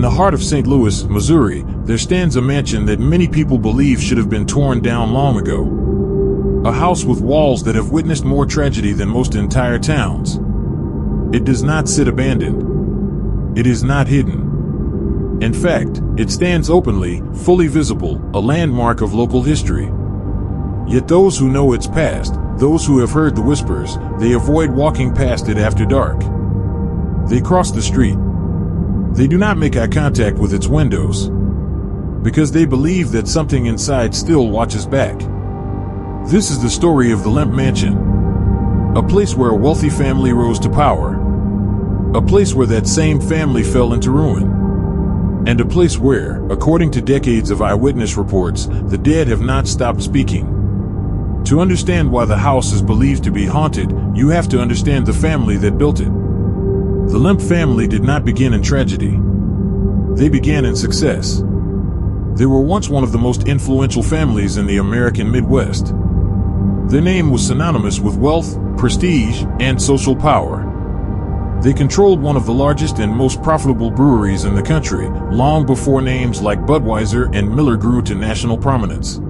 the heart of St. Louis, Missouri, there stands a mansion that many people believe should have been torn down long ago. A house with walls that have witnessed more tragedy than most entire towns. It does not sit abandoned. It is not hidden. In fact, it stands openly, fully visible, a landmark of local history. Yet those who know its past, those who have heard the whispers, they avoid walking past it after dark. They cross the street. They do not make eye contact with its windows, because they believe that something inside still watches back. This is the story of the Lemp Mansion, a place where a wealthy family rose to power, a place where that same family fell into ruin, and a place where, according to decades of eyewitness reports, the dead have not stopped speaking. To understand why the house is believed to be haunted, you have to understand the family that built it. The Lemp family did not begin in tragedy. They began in success. They were once one of the most influential families in the American Midwest. Their name was synonymous with wealth, prestige, and social power. They controlled one of the largest and most profitable breweries in the country, long before names like Budweiser and Miller grew to national prominence.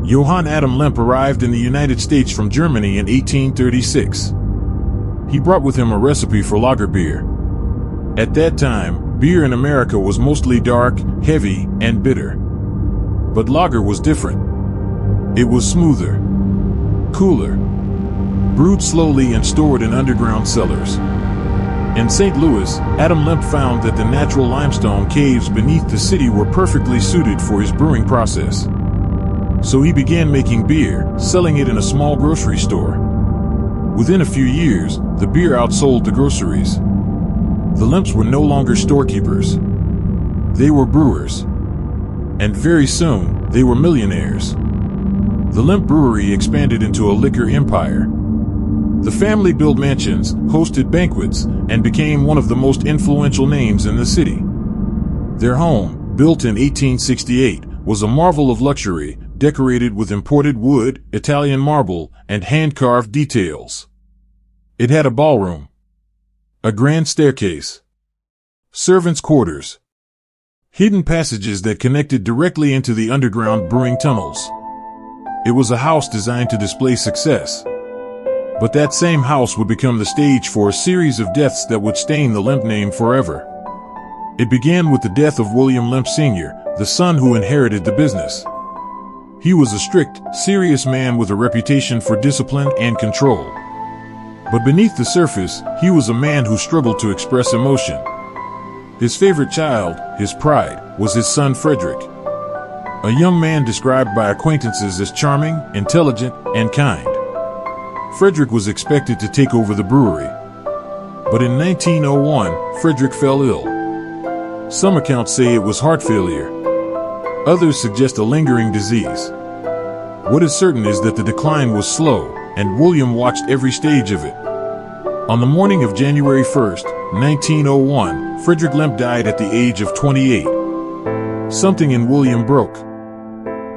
Johann Adam Lemp arrived in the United States from Germany in 1836. He brought with him a recipe for lager beer. At that time, beer in America was mostly dark, heavy, and bitter. But lager was different. It was smoother, cooler, brewed slowly and stored in underground cellars. In St. Louis, Adam Lemp found that the natural limestone caves beneath the city were perfectly suited for his brewing process. So he began making beer, selling it in a small grocery store. Within a few years, the beer outsold the groceries. The Lemps were no longer storekeepers. They were brewers. And very soon, they were millionaires. The Lemp Brewery expanded into a liquor empire. The family built mansions, hosted banquets, and became one of the most influential names in the city. Their home, built in 1868, was a marvel of luxury, decorated with imported wood, Italian marble, and hand-carved details. It had a ballroom, a grand staircase, servants' quarters, hidden passages that connected directly into the underground brewing tunnels. It was a house designed to display success. But that same house would become the stage for a series of deaths that would stain the Lemp name forever. It began with the death of William Lemp Sr., the son who inherited the business. He was a strict, serious man with a reputation for discipline and control. But beneath the surface, he was a man who struggled to express emotion. His favorite child, his pride, was his son Frederick, a young man described by acquaintances as charming, intelligent, and kind. Frederick was expected to take over the brewery. But in 1901, Frederick fell ill. Some accounts say it was heart failure. Others suggest a lingering disease. What is certain is that the decline was slow, and William watched every stage of it. On the morning of January 1st, 1901, Frederick Lemp died at the age of 28. Something in William broke.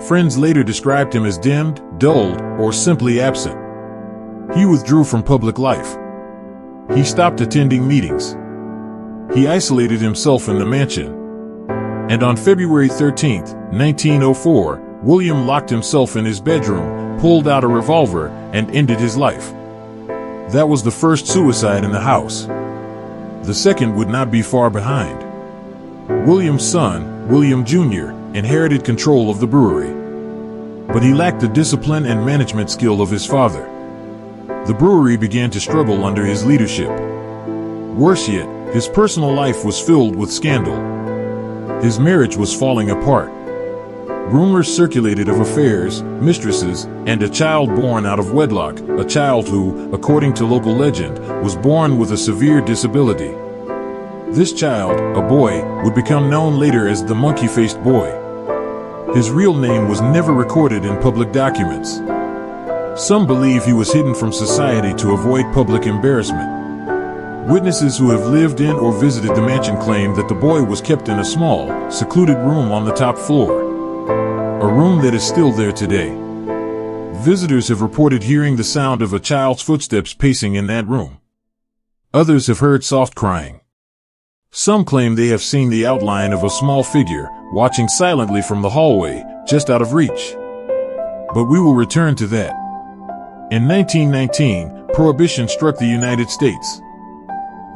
Friends later described him as dimmed, dulled, or simply absent. He withdrew from public life. He stopped attending meetings. He isolated himself in the mansion. And on February 13, 1904, William locked himself in his bedroom, pulled out a revolver, and ended his life. That was the first suicide in the house. The second would not be far behind. William's son, William Jr., inherited control of the brewery. But he lacked the discipline and management skill of his father. The brewery began to struggle under his leadership. Worse yet, his personal life was filled with scandal. His marriage was falling apart. Rumors circulated of affairs, mistresses, and a child born out of wedlock, a child who, according to local legend, was born with a severe disability. This child, a boy, would become known later as the monkey-faced boy. His real name was never recorded in public documents. Some believe he was hidden from society to avoid public embarrassment. Witnesses who have lived in or visited the mansion claim that the boy was kept in a small, secluded room on the top floor. A room that is still there today. Visitors have reported hearing the sound of a child's footsteps pacing in that room. Others have heard soft crying. Some claim they have seen the outline of a small figure watching silently from the hallway, just out of reach. But we will return to that. In 1919, Prohibition struck the United States.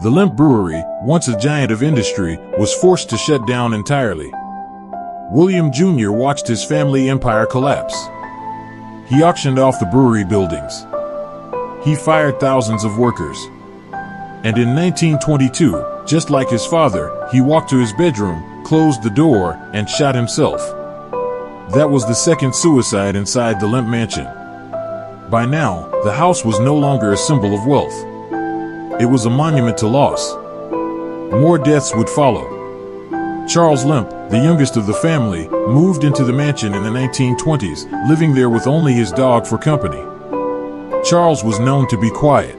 The Lemp Brewery, once a giant of industry, was forced to shut down entirely. William Jr. watched his family empire collapse. He auctioned off the brewery buildings. He fired thousands of workers. And in 1922, just like his father, he walked to his bedroom, closed the door, and shot himself. That was the second suicide inside the Lemp mansion. By now, the house was no longer a symbol of wealth. It was a monument to loss. More deaths would follow. Charles Lemp, the youngest of the family, moved into the mansion in the 1920s, living there with only his dog for company. Charles was known to be quiet,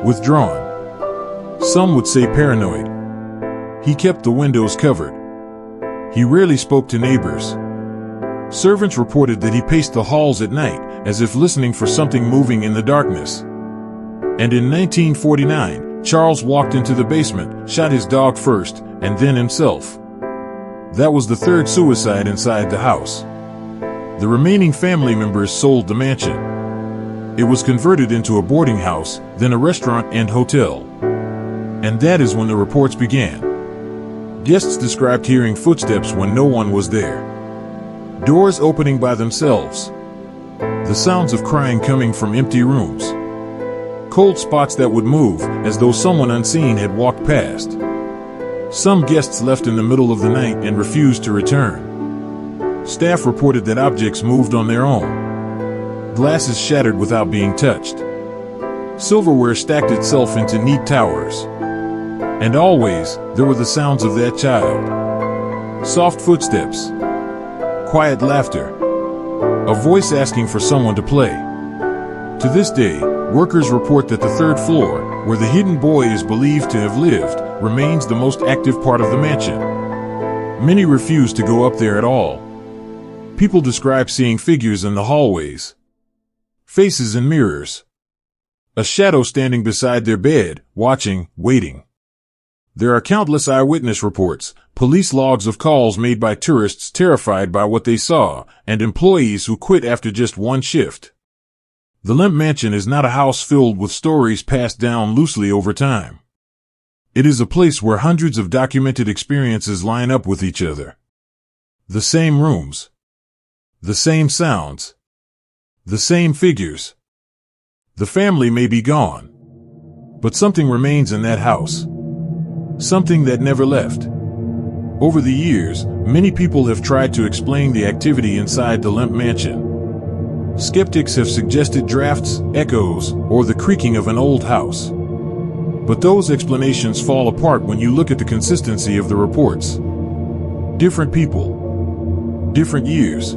withdrawn. Some would say paranoid. He kept the windows covered. He rarely spoke to neighbors. Servants reported that he paced the halls at night, as if listening for something moving in the darkness. And in 1949, Charles walked into the basement, shot his dog first, and then himself. That was the third suicide inside the house. The remaining family members sold the mansion. It was converted into a boarding house, then a restaurant and hotel. And that is when the reports began. Guests described hearing footsteps when no one was there. Doors opening by themselves. The sounds of crying coming from empty rooms. Cold spots that would move, as though someone unseen had walked past. Some guests left in the middle of the night and refused to return. Staff reported that objects moved on their own. Glasses shattered without being touched. Silverware stacked itself into neat towers. And always, there were the sounds of that child. Soft footsteps. Quiet laughter. A voice asking for someone to play. To this day, workers report that the third floor, where the hidden boy is believed to have lived, remains the most active part of the mansion. Many refuse to go up there at all. People describe seeing figures in the hallways. Faces in mirrors. A shadow standing beside their bed, watching, waiting. There are countless eyewitness reports, police logs of calls made by tourists terrified by what they saw, and employees who quit after just one shift. The Lemp Mansion is not a house filled with stories passed down loosely over time. It is a place where hundreds of documented experiences line up with each other. The same rooms. The same sounds. The same figures. The family may be gone, but something remains in that house. Something that never left. Over the years, many people have tried to explain the activity inside the Lemp Mansion. Skeptics have suggested drafts, echoes, or the creaking of an old house. But those explanations fall apart when you look at the consistency of the reports. Different people, different years,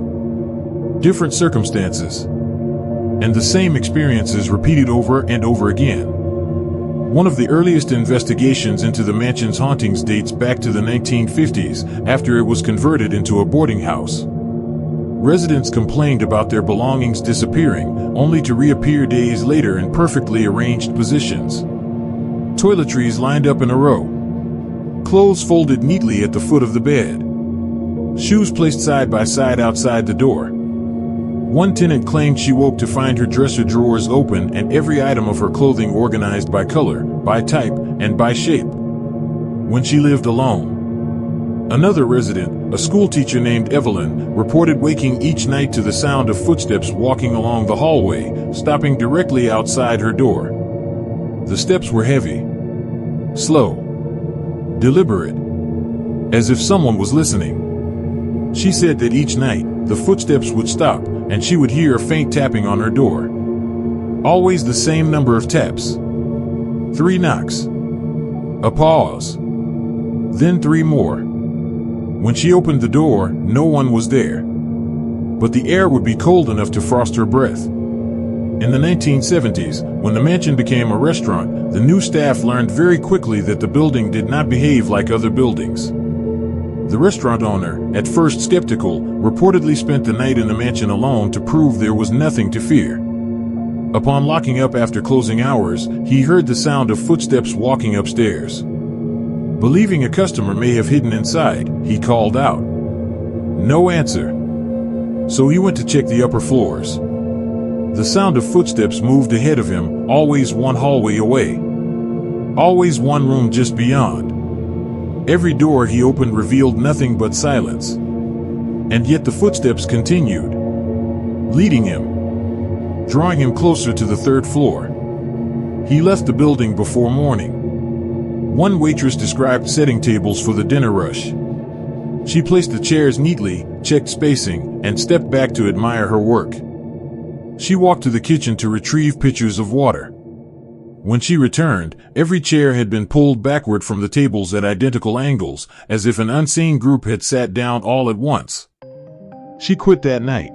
different circumstances, and the same experiences repeated over and over again. One of the earliest investigations into the mansion's hauntings dates back to the 1950s, after it was converted into a boarding house. Residents complained about their belongings disappearing, only to reappear days later in perfectly arranged positions. Toiletries lined up in a row. Clothes folded neatly at the foot of the bed. Shoes placed side by side outside the door. One tenant claimed she woke to find her dresser drawers open and every item of her clothing organized by color, by type, and by shape. When she lived alone. Another resident, a schoolteacher named Evelyn, reported waking each night to the sound of footsteps walking along the hallway, stopping directly outside her door. The steps were heavy, slow, deliberate, as if someone was listening. She said that each night, the footsteps would stop, and she would hear a faint tapping on her door. Always the same number of taps. 3 knocks. A pause. Then 3 more. When she opened the door, no one was there. But the air would be cold enough to frost her breath. In the 1970s, when the mansion became a restaurant, the new staff learned very quickly that the building did not behave like other buildings. The restaurant owner, at first skeptical, reportedly spent the night in the mansion alone to prove there was nothing to fear. Upon locking up after closing hours, he heard the sound of footsteps walking upstairs. Believing a customer may have hidden inside, he called out. No answer. So he went to check the upper floors. The sound of footsteps moved ahead of him, always one hallway away. Always one room just beyond. Every door he opened revealed nothing but silence. And yet the footsteps continued, leading him, drawing him closer to the third floor. He left the building before morning. One waitress described setting tables for the dinner rush. She placed the chairs neatly, checked spacing, and stepped back to admire her work. She walked to the kitchen to retrieve pitchers of water. When she returned, every chair had been pulled backward from the tables at identical angles, as if an unseen group had sat down all at once. She quit that night.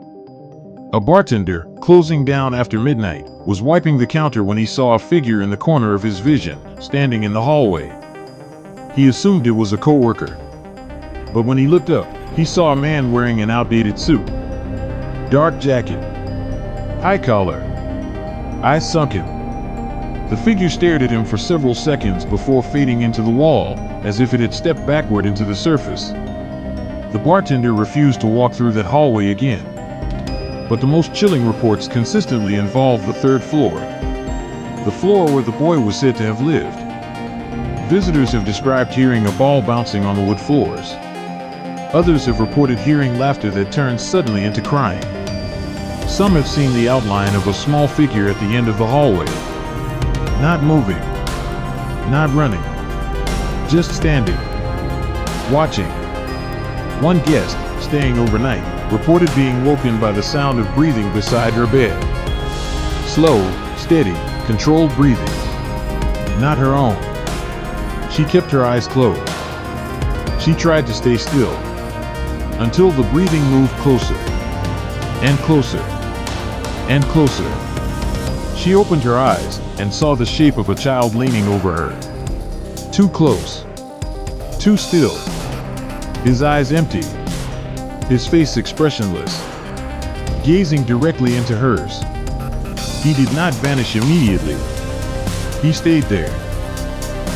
A bartender, closing down after midnight, was wiping the counter when he saw a figure in the corner of his vision, standing in the hallway. He assumed it was a coworker. But when he looked up, he saw a man wearing an outdated suit. Dark jacket. High collar. Eyes sunken. The figure stared at him for several seconds before fading into the wall, as if it had stepped backward into the surface. The bartender refused to walk through that hallway again. But the most chilling reports consistently involve the third floor. The floor where the boy was said to have lived. Visitors have described hearing a ball bouncing on the wood floors. Others have reported hearing laughter that turns suddenly into crying. Some have seen the outline of a small figure at the end of the hallway. Not moving. Not running. Just standing. Watching. One guest, staying overnight, reported being woken by the sound of breathing beside her bed. Slow, steady, controlled breathing. Not her own. She kept her eyes closed. She tried to stay still, until the breathing moved closer, and closer, and closer. She opened her eyes and saw the shape of a child leaning over her. Too close. Too still. His eyes empty. His face expressionless, gazing directly into hers. He did not vanish immediately. He stayed there,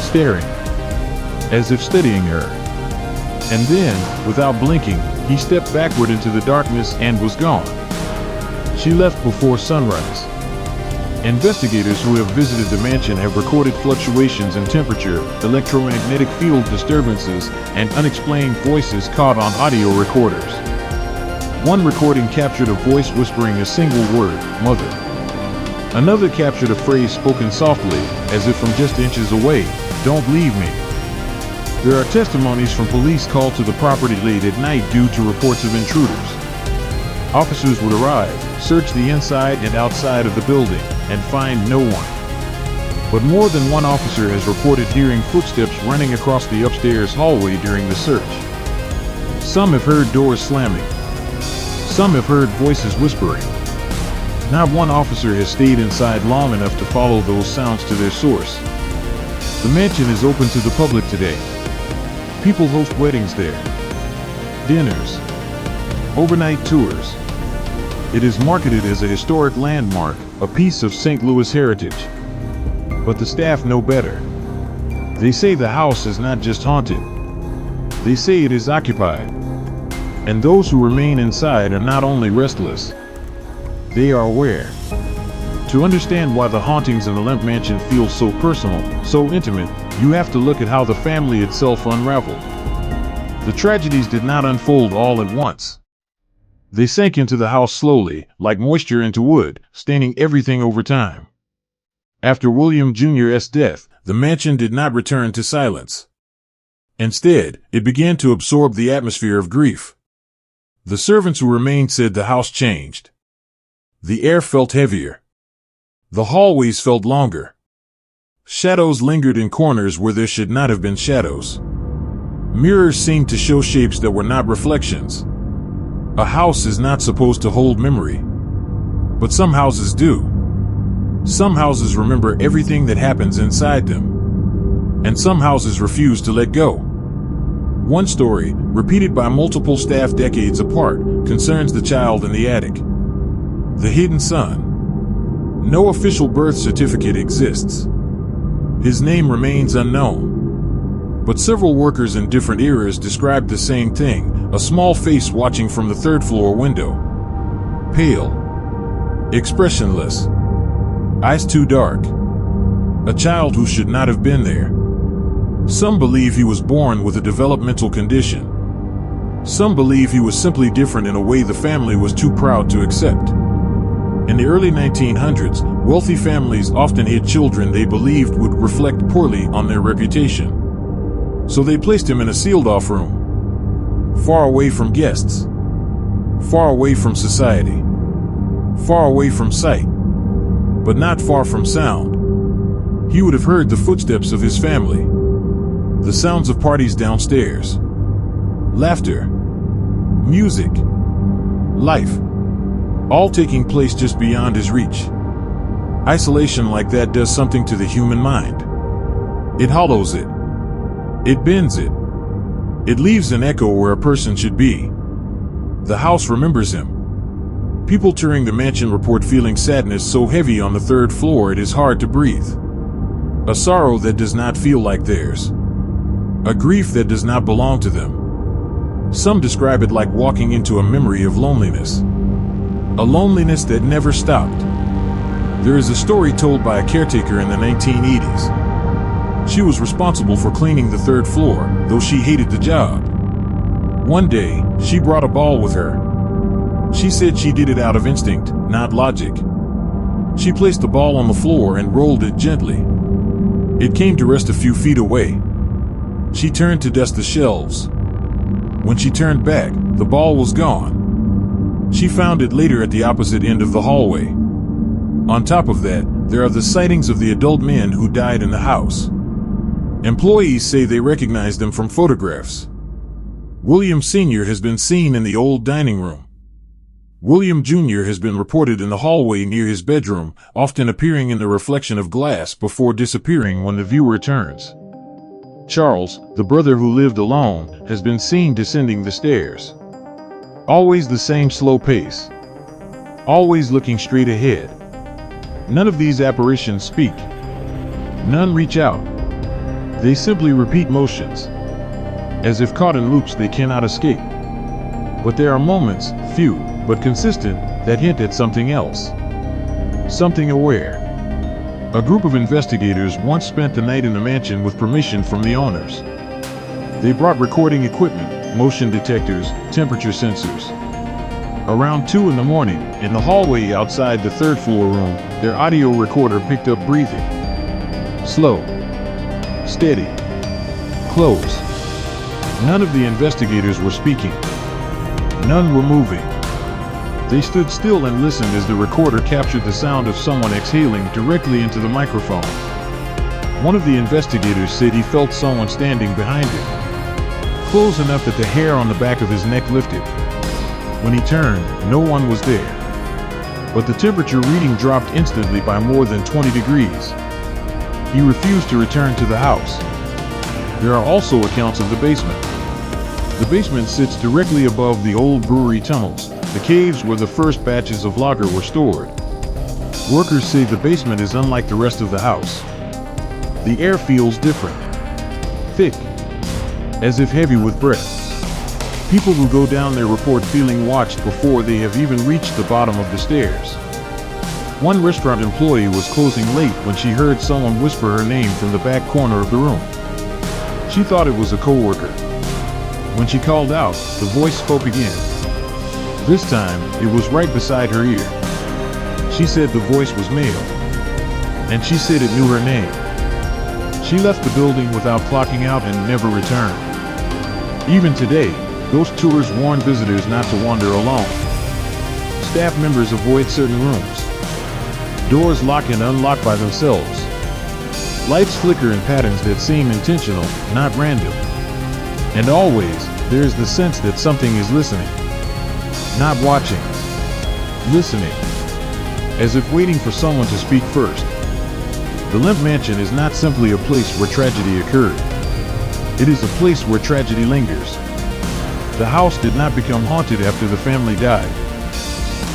staring, as if studying her. And then, without blinking, he stepped backward into the darkness and was gone. She left before sunrise. Investigators who have visited the mansion have recorded fluctuations in temperature, electromagnetic field disturbances, and unexplained voices caught on audio recorders. One recording captured a voice whispering a single word, "Mother." Another captured a phrase spoken softly, as if from just inches away, "Don't leave me." There are testimonies from police called to the property late at night due to reports of intruders. Officers would arrive, search the inside and outside of the building, and find no one. But more than one officer has reported hearing footsteps running across the upstairs hallway during the search. Some have heard doors slamming. Some have heard voices whispering. Not one officer has stayed inside long enough to follow those sounds to their source. The mansion is open to the public today. People host weddings there, dinners, overnight tours. It is marketed as a historic landmark, a piece of St. Louis heritage. But the staff know better. They say the house is not just haunted. They say it is occupied. And those who remain inside are not only restless, they are aware. To understand why the hauntings in the Lemp mansion feel so personal, so intimate, you have to look at how the family itself unraveled. The tragedies did not unfold all at once. They sank into the house slowly, like moisture into wood, staining everything over time. After William Jr.'s death, the mansion did not return to silence. Instead, it began to absorb the atmosphere of grief. The servants who remained said the house changed. The air felt heavier. The hallways felt longer. Shadows lingered in corners where there should not have been shadows. Mirrors seemed to show shapes that were not reflections. A house is not supposed to hold memory. But some houses do. Some houses remember everything that happens inside them. And some houses refuse to let go. One story, repeated by multiple staff decades apart, concerns the child in the attic. The hidden son. No official birth certificate exists. His name remains unknown. But several workers in different eras described the same thing: a small face watching from the third-floor window. Pale. Expressionless. Eyes too dark. A child who should not have been there. Some believe he was born with a developmental condition. Some believe he was simply different in a way the family was too proud to accept. In the early 1900s, wealthy families often hid children they believed would reflect poorly on their reputation. So they placed him in a sealed-off room. Far away from guests. Far away from society. Far away from sight. But not far from sound. He would have heard the footsteps of his family. The sounds of parties downstairs. Laughter. Music. Life. All taking place just beyond his reach. Isolation like that does something to the human mind. It hollows it. It bends it. It leaves an echo where a person should be. The house remembers him. People touring the mansion report feeling sadness so heavy on the third floor it is hard to breathe. A sorrow that does not feel like theirs. A grief that does not belong to them. Some describe it like walking into a memory of loneliness. A loneliness that never stopped. There is a story told by a caretaker in the 1980s. She was responsible for cleaning the third floor, though she hated the job. One day, she brought a ball with her. She said she did it out of instinct, not logic. She placed the ball on the floor and rolled it gently. It came to rest a few feet away. She turned to dust the shelves. When she turned back, the ball was gone. She found it later at the opposite end of the hallway. On top of that, there are the sightings of the adult men who died in the house. Employees say they recognize them from photographs. William Sr. has been seen in the old dining room. William Jr. has been reported in the hallway near his bedroom, often appearing in the reflection of glass before disappearing when the viewer turns. Charles, the brother who lived alone, has been seen descending the stairs. Always the same slow pace. Always looking straight ahead. None of these apparitions speak. None reach out. They simply repeat motions. As if caught in loops they cannot escape. But there are moments, few, but consistent, that hint at something else. Something aware. A group of investigators once spent the night in the mansion with permission from the owners. They brought recording equipment, motion detectors, temperature sensors. Around 2 in the morning, in the hallway outside the third floor room, their audio recorder picked up breathing. Slow. Steady. Close. None of the investigators were speaking. None were moving. They stood still and listened as the recorder captured the sound of someone exhaling directly into the microphone. One of the investigators said he felt someone standing behind him. Close enough that the hair on the back of his neck lifted. When he turned, no one was there. But the temperature reading dropped instantly by more than 20 degrees. He refused to return to the house. There are also accounts of the basement. The basement sits directly above the old brewery tunnels, the caves where the first batches of lager were stored. Workers say the basement is unlike the rest of the house. The air feels different. Thick. As if heavy with breath. People who go down there report feeling watched before they have even reached the bottom of the stairs. One restaurant employee was closing late when she heard someone whisper her name from the back corner of the room. She thought it was a coworker. When she called out, the voice spoke again. This time, it was right beside her ear. She said the voice was male. And she said it knew her name. She left the building without clocking out and never returned. Even today, ghost tours warn visitors not to wander alone. Staff members avoid certain rooms. Doors lock and unlock by themselves. Lights flicker in patterns that seem intentional, not random. And always, there is the sense that something is listening. Not watching. Listening. As if waiting for someone to speak first. The Lemp Mansion is not simply a place where tragedy occurred. It is a place where tragedy lingers. The house did not become haunted after the family died.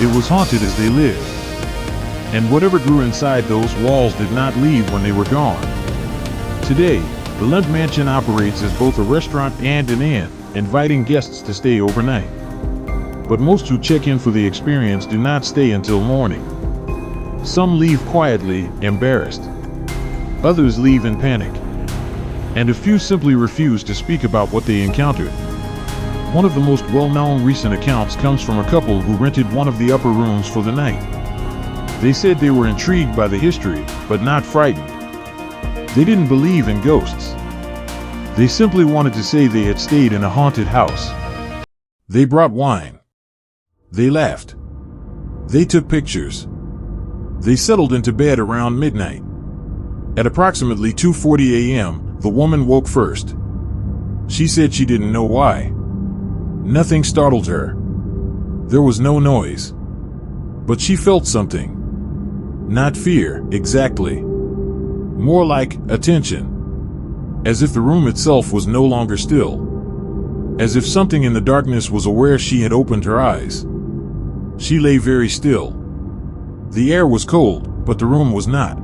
It was haunted as they lived. And whatever grew inside those walls did not leave when they were gone. Today, The Lemp Mansion operates as both a restaurant and an inn, inviting guests to stay overnight. But most who check in for the experience do not stay until morning. Some leave quietly, embarrassed. Others leave in panic. And a few simply refuse to speak about what they encountered. One of the most well-known recent accounts comes from a couple who rented one of the upper rooms for the night. They said they were intrigued by the history, but not frightened. They didn't believe in ghosts. They simply wanted to say they had stayed in a haunted house. They brought wine. They laughed. They took pictures. They settled into bed around midnight. At approximately 2:40 a.m., the woman woke first. She said she didn't know why. Nothing startled her. There was no noise. But she felt something. Not fear, exactly. More like attention. As if the room itself was no longer still. As if something in the darkness was aware she had opened her eyes. She lay very still. The air was cold, but the room was not.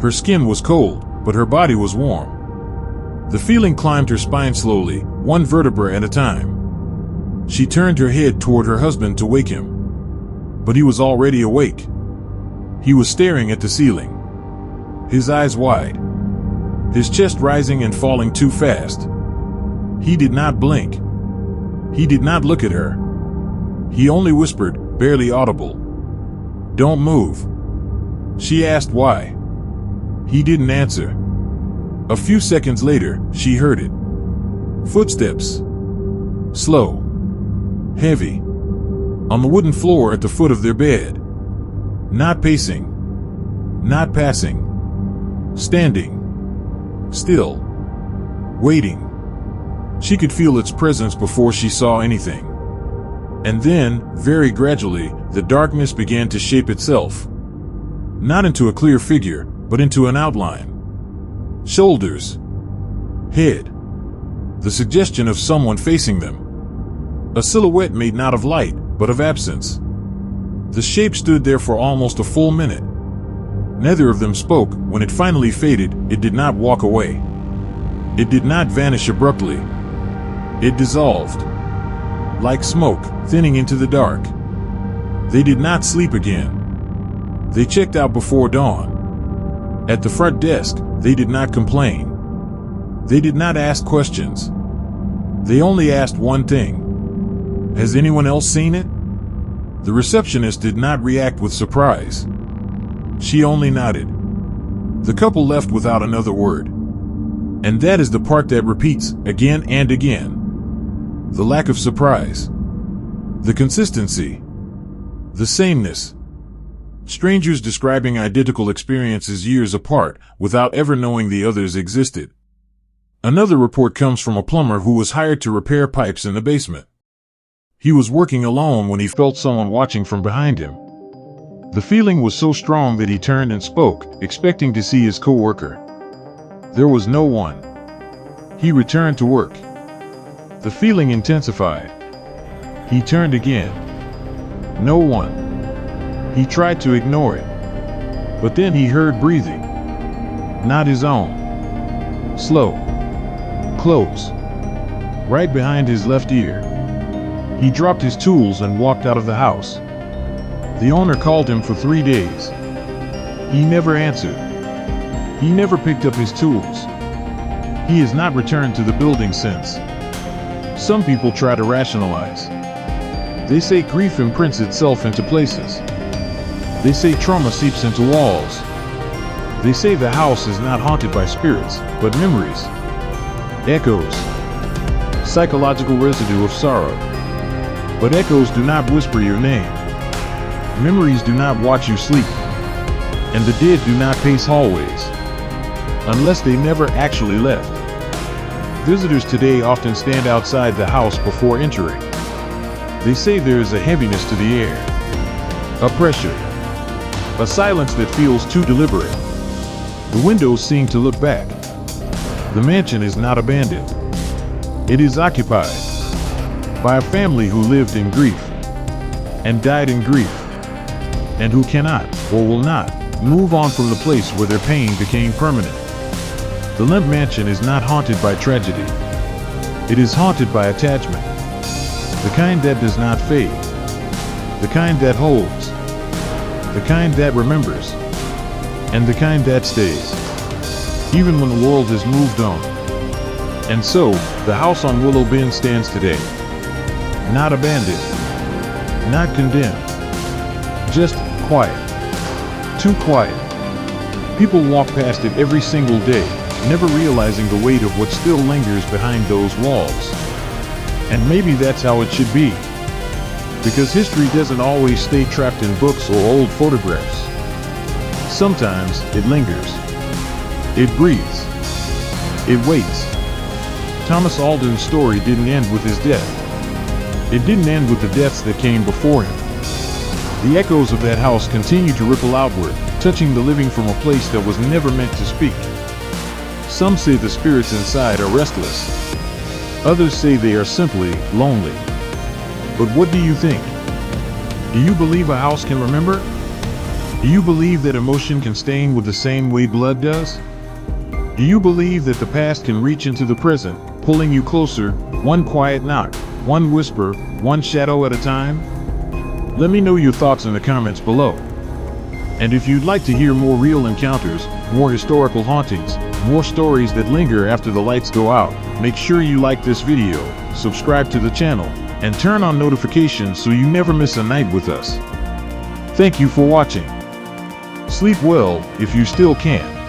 Her skin was cold, but her body was warm. The feeling climbed her spine slowly, one vertebra at a time. She turned her head toward her husband to wake him. But he was already awake. He was staring at the ceiling. His eyes wide. His chest rising and falling too fast. He did not blink. He did not look at her. He only whispered, barely audible. "Don't move." She asked why. He didn't answer. A few seconds later, she heard it. Footsteps. Slow. Heavy. On the wooden floor at the foot of their bed. Not pacing. Not passing. Standing. Still. Waiting. She could feel its presence before she saw anything. And then, very gradually, the darkness began to shape itself. Not into a clear figure, but into an outline. Shoulders. Head. The suggestion of someone facing them. A silhouette made not of light, but of absence. The shape stood there for almost a full minute. Neither of them spoke. When it finally faded, it did not walk away. It did not vanish abruptly. It dissolved. Like smoke, thinning into the dark. They did not sleep again. They checked out before dawn. At the front desk, they did not complain. They did not ask questions. They only asked one thing. Has anyone else seen it? The receptionist did not react with surprise. She only nodded. The couple left without another word. And that is the part that repeats again and again. The lack of surprise. The consistency. The sameness. Strangers describing identical experiences years apart without ever knowing the others existed. Another report comes from a plumber who was hired to repair pipes in the basement. He was working alone when he felt someone watching from behind him. The feeling was so strong that he turned and spoke, expecting to see his coworker. There was no one. He returned to work. The feeling intensified. He turned again. No one. He tried to ignore it. But then he heard breathing. Not his own. Slow. Close. Right behind his left ear. He dropped his tools and walked out of the house. The owner called him for 3 days. He never answered. He never picked up his tools. He has not returned to the building since. Some people try to rationalize. They say grief imprints itself into places. They say trauma seeps into walls. They say the house is not haunted by spirits, but memories. Echoes. Psychological residue of sorrow. But echoes do not whisper your name. Memories do not watch you sleep. And the dead do not pace hallways. Unless they never actually left. Visitors today often stand outside the house before entering. They say there is a heaviness to the air. A pressure. A silence that feels too deliberate. The windows seem to look back. The mansion is not abandoned. It is occupied by a family who lived in grief and died in grief, and who cannot or will not move on from the place where their pain became permanent. The Lemp mansion is not haunted by tragedy. It is haunted by attachment. The kind that does not fade. The kind that holds. The kind that remembers. And the kind that stays. Even when the world has moved on. And so, the house on Willow Bend stands today. Not abandoned. Not condemned. Just quiet. Too quiet. People walk past it every single day, never realizing the weight of what still lingers behind those walls. And maybe that's how it should be. Because history doesn't always stay trapped in books or old photographs. Sometimes it lingers. It breathes. It waits. Thomas Alden's story didn't end with his death. It didn't end with the deaths that came before him. The echoes of that house continue to ripple outward, touching the living from a place that was never meant to speak. Some say the spirits inside are restless. Others say they are simply lonely. But what do you think? Do you believe a house can remember? Do you believe that emotion can stain with the same way blood does? Do you believe that the past can reach into the present, pulling you closer, one quiet knock, one whisper, one shadow at a time? Let me know your thoughts in the comments below. And if you'd like to hear more real encounters, more historical hauntings, more stories that linger after the lights go out, make sure you like this video, subscribe to the channel, and turn on notifications so you never miss a night with us. Thank you for watching. Sleep well if you still can.